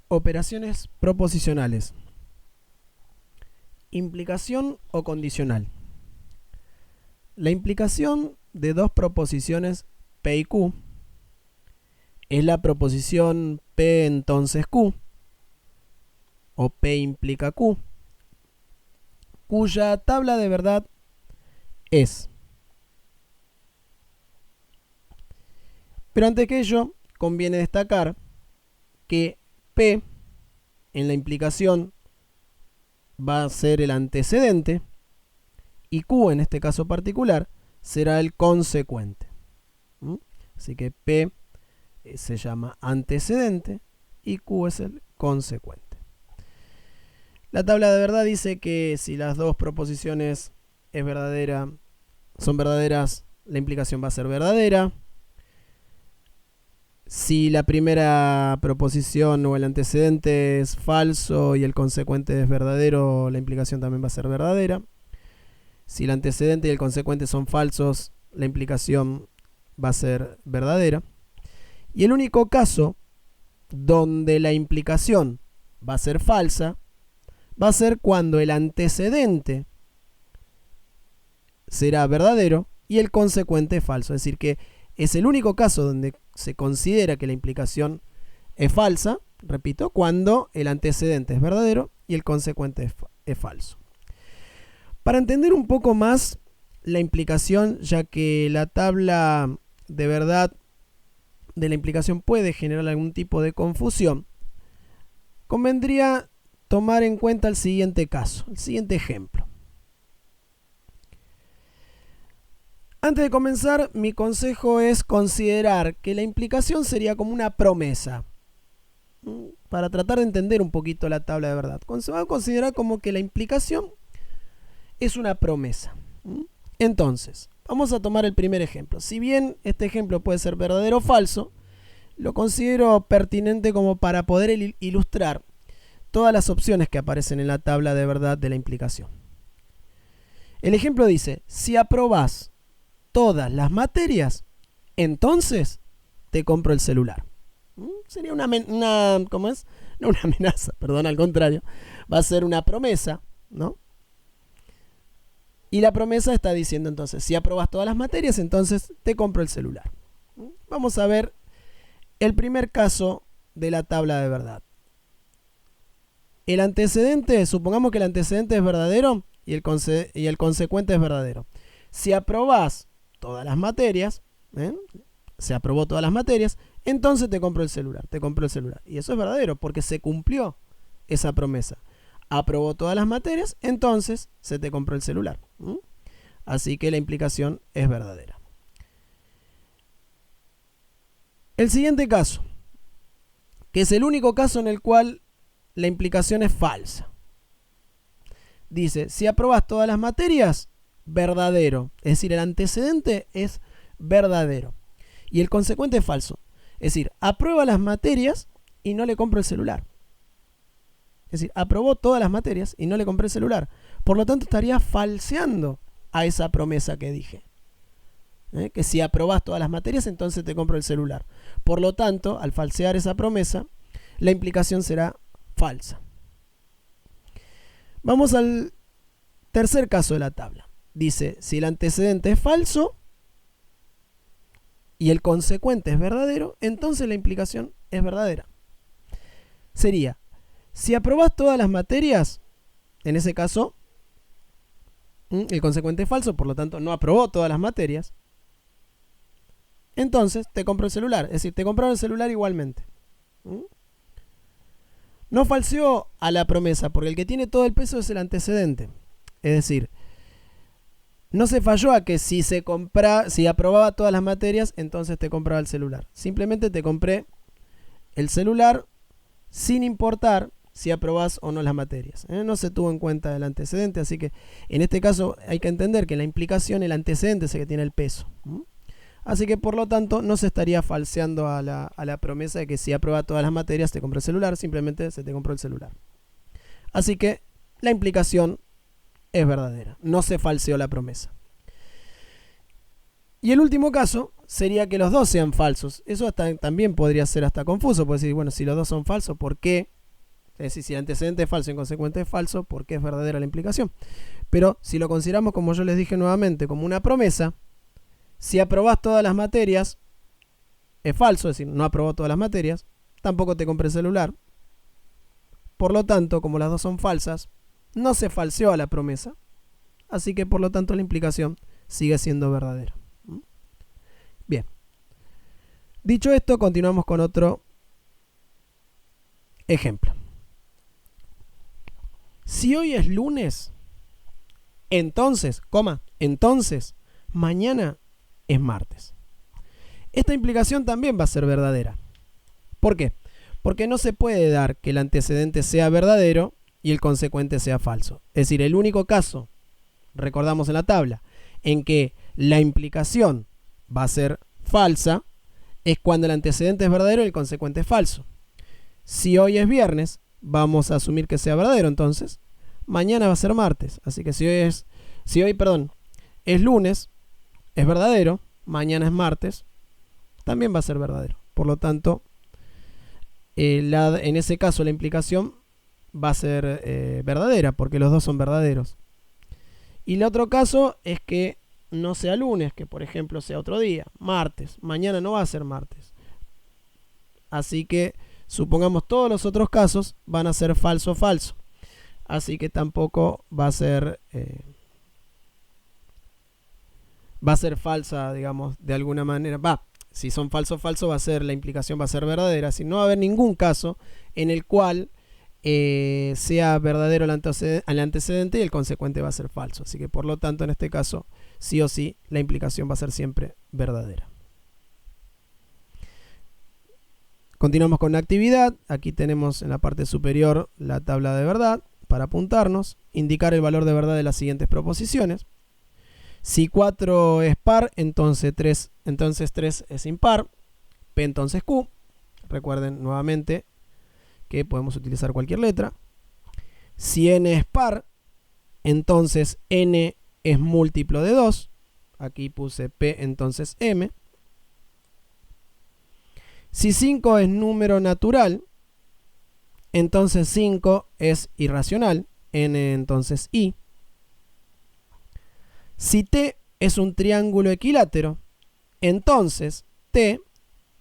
Operaciones proposicionales. Implicación o condicional. La implicación de dos proposiciones P y Q es la proposición P entonces Q, o P implica Q, cuya tabla de verdad es. Pero antes que ello, conviene destacar que P en la implicación va a ser el antecedente y Q en este caso particular será el consecuente. Así que P se llama antecedente y Q es el consecuente. La tabla de verdad dice que si las dos proposiciones son verdaderas, la implicación va a ser verdadera. Si la primera proposición o el antecedente es falso y el consecuente es verdadero, la implicación también va a ser verdadera. Si el antecedente y el consecuente son falsos, la implicación va a ser verdadera. Y el único caso donde la implicación va a ser falsa va a ser cuando el antecedente será verdadero y el consecuente es falso. Es decir, que es el único caso donde se considera que la implicación es falsa, repito, cuando el antecedente es verdadero y el consecuente es falso. Para entender un poco más la implicación, ya que la tabla de verdad de la implicación puede generar algún tipo de confusión, convendría tomar en cuenta el siguiente caso, el siguiente ejemplo. Antes de comenzar, mi consejo es considerar que la implicación sería como una promesa. Para tratar de entender un poquito la tabla de verdad, se va a considerar como que la implicación es una promesa. Entonces, vamos a tomar el primer ejemplo. Si bien este ejemplo puede ser verdadero o falso, lo considero pertinente como para poder ilustrar todas las opciones que aparecen en la tabla de verdad de la implicación. El ejemplo dice, si aprobás todas las materias, entonces te compro el celular. Sería ¿cómo es? No una amenaza, perdón, al contrario. Va a ser una promesa, ¿no? Y la promesa está diciendo entonces, si aprobas todas las materias, entonces te compro el celular. Vamos a ver el primer caso de la tabla de verdad. El antecedente, supongamos que el antecedente es verdadero y el consecuente es verdadero. Si aprobás todas las materias, se aprobó todas las materias, entonces te compro el celular, Y eso es verdadero porque se cumplió esa promesa. Aprobó todas las materias, entonces se te compró el celular. Así que la implicación es verdadera. El siguiente caso, que es el único caso en el cual la implicación es falsa. Dice, si aprobas todas las materias, verdadero. Es decir, el antecedente es verdadero. Y el consecuente es falso. Es decir, aprueba las materias y no le compro el celular. Es decir, aprobó todas las materias y no le compré el celular. Por lo tanto, estaría falseando a esa promesa que dije. Que si aprobás todas las materias, entonces te compro el celular. Por lo tanto, al falsear esa promesa, la implicación será falsa. Vamos al tercer caso de la tabla. Dice, si el antecedente es falso y el consecuente es verdadero, entonces la implicación es verdadera. Sería, si aprobás todas las materias, en ese caso, el consecuente es falso, por lo tanto no aprobó todas las materias, entonces te compro el celular. Es decir, te compraron el celular igualmente. No falseó a la promesa, porque el que tiene todo el peso es el antecedente. Es decir, no se falló a que si aprobaba todas las materias, entonces te compraba el celular. Simplemente te compré el celular sin importar si aprobás o no las materias. No se tuvo en cuenta el antecedente, así que en este caso hay que entender que en la implicación el antecedente es el que tiene el peso. Así que por lo tanto no se estaría falseando a la promesa de que si aprueba todas las materias te compró el celular, simplemente se te compró el celular. Así que la implicación es verdadera, no se falseó la promesa. Y el último caso sería que los dos sean falsos. Eso también podría ser hasta confuso, puede decir, bueno, si los dos son falsos, ¿por qué Es decir, si el antecedente es falso y el consecuente es falso, ¿por qué es verdadera la implicación? Pero si lo consideramos, como yo les dije nuevamente, como una promesa, si aprobás todas las materias, es falso, es decir, no aprobó todas las materias, tampoco te compré el celular. Por lo tanto, como las dos son falsas, no se falseó a la promesa, así que por lo tanto la implicación sigue siendo verdadera. Bien. Dicho esto, continuamos con otro ejemplo. Si hoy es lunes, entonces, mañana es martes. Esta implicación también va a ser verdadera. ¿Por qué? Porque no se puede dar que el antecedente sea verdadero y el consecuente sea falso. Es decir, el único caso, recordamos en la tabla, en que la implicación va a ser falsa es cuando el antecedente es verdadero y el consecuente es falso. Si hoy es viernes, vamos a asumir que sea verdadero, entonces mañana va a ser martes. Así que si hoy es lunes, es verdadero, mañana es martes, también va a ser verdadero. Por lo tanto, en ese caso la implicación va a ser verdadera, porque los dos son verdaderos. Y el otro caso es que no sea lunes, que por ejemplo sea otro día, martes. Mañana no va a ser martes. Así que supongamos todos los otros casos van a ser falso, falso. Así que tampoco va a ser falsa, digamos, de alguna manera. Si son falso, falso, la implicación va a ser verdadera. Si no va a haber ningún caso en el cual sea verdadero el antecedente y el consecuente va a ser falso. Así que por lo tanto en este caso sí o sí la implicación va a ser siempre verdadera. Continuamos con la actividad. Aquí tenemos en la parte superior la tabla de verdad para apuntarnos. Indicar el valor de verdad de las siguientes proposiciones. Si 4 es par, entonces 3 es impar. P entonces Q. Recuerden nuevamente que podemos utilizar cualquier letra. Si n es par, entonces n es múltiplo de 2. Aquí puse P, entonces M. Si 5 es número natural, entonces 5 es irracional. N entonces I. Si T es un triángulo equilátero, entonces T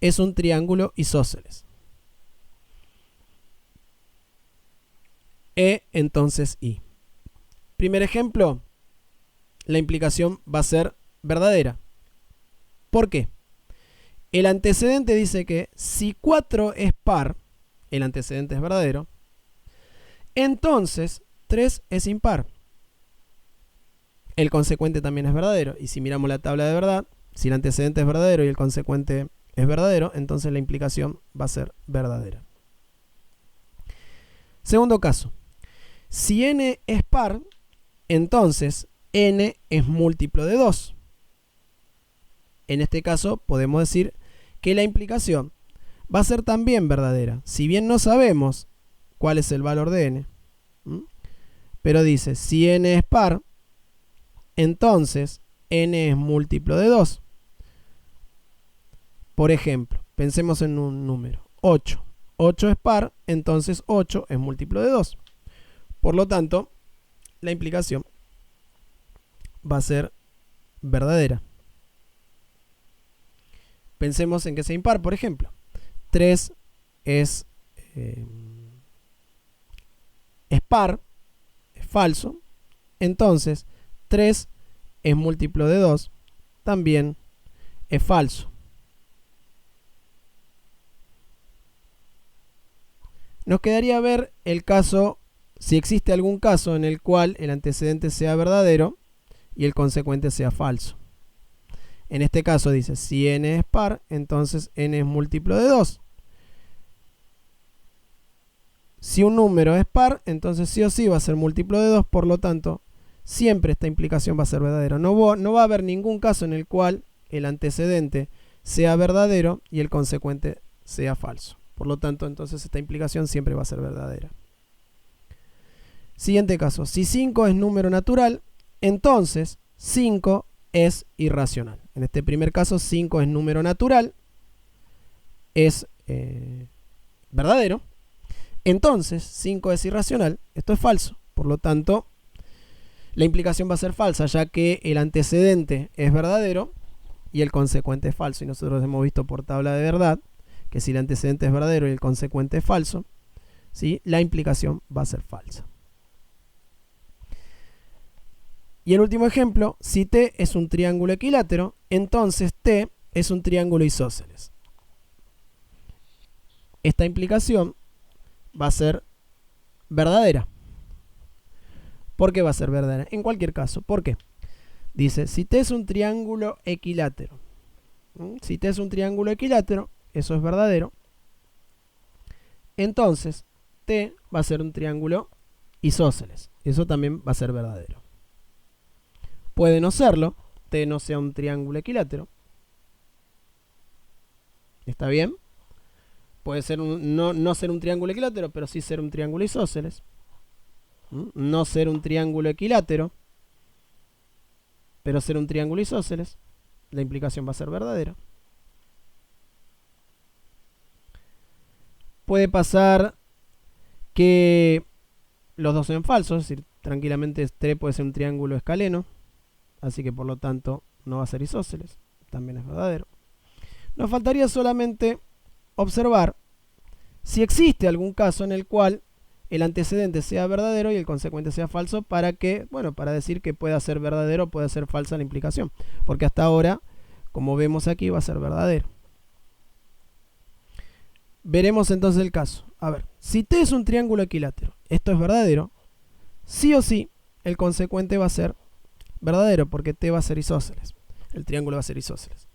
es un triángulo isósceles. E entonces I. Primer ejemplo, la implicación va a ser verdadera. ¿Por qué? El antecedente dice que si 4 es par, el antecedente es verdadero, entonces 3 es impar. El consecuente también es verdadero. Y si miramos la tabla de verdad, si el antecedente es verdadero y el consecuente es verdadero, entonces la implicación va a ser verdadera. Segundo caso. Si n es par, entonces n es múltiplo de 2. En este caso podemos decir que la implicación va a ser también verdadera. Si bien no sabemos cuál es el valor de n, pero dice, si n es par, entonces n es múltiplo de 2. Por ejemplo, pensemos en un número, 8. 8 es par, entonces 8 es múltiplo de 2. Por lo tanto, la implicación va a ser verdadera. Pensemos en que sea impar, por ejemplo. 3 es par, es falso. Entonces, 3 es múltiplo de 2, también es falso. Nos quedaría ver el caso, si existe algún caso en el cual el antecedente sea verdadero y el consecuente sea falso. En este caso dice, si n es par, entonces n es múltiplo de 2. Si un número es par, entonces sí o sí va a ser múltiplo de 2, por lo tanto, siempre esta implicación va a ser verdadera. No va a haber ningún caso en el cual el antecedente sea verdadero y el consecuente sea falso. Por lo tanto, entonces esta implicación siempre va a ser verdadera. Siguiente caso, si 5 es número natural, entonces 5 es irracional. En este primer caso, 5 es número natural, es verdadero. Entonces, 5 es irracional, esto es falso. Por lo tanto, la implicación va a ser falsa, ya que el antecedente es verdadero y el consecuente es falso. Y nosotros hemos visto por tabla de verdad que si el antecedente es verdadero y el consecuente es falso, ¿sí?, la implicación va a ser falsa. Y el último ejemplo, si T es un triángulo equilátero, entonces T es un triángulo isósceles. Esta implicación va a ser verdadera. ¿Por qué va a ser verdadera? En cualquier caso, ¿por qué? Dice, si T es un triángulo equilátero, si T es un triángulo equilátero, eso es verdadero, entonces T va a ser un triángulo isósceles, eso también va a ser verdadero. Puede no serlo, T no sea un triángulo equilátero, ¿está bien? Puede ser no ser un triángulo equilátero, pero sí ser un triángulo isósceles. No ser un triángulo equilátero, pero ser un triángulo isósceles, la implicación va a ser verdadera. Puede pasar que los dos sean falsos, es decir, tranquilamente T puede ser un triángulo escaleno, así que por lo tanto no va a ser isósceles, también es verdadero. Nos faltaría solamente observar si existe algún caso en el cual el antecedente sea verdadero y el consecuente sea falso para que, bueno, para decir que pueda ser verdadero o pueda ser falsa la implicación, porque hasta ahora, como vemos aquí, va a ser verdadero. Veremos entonces el caso. A ver, si T es un triángulo equilátero, esto es verdadero, sí o sí el consecuente va a ser verdadero, porque T va a ser isósceles, el triángulo va a ser isósceles.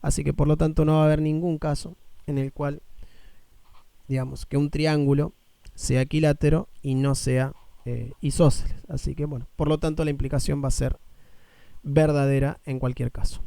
Así que por lo tanto no va a haber ningún caso en el cual, digamos, que un triángulo sea equilátero y no sea isósceles. Así que bueno, por lo tanto la implicación va a ser verdadera en cualquier caso.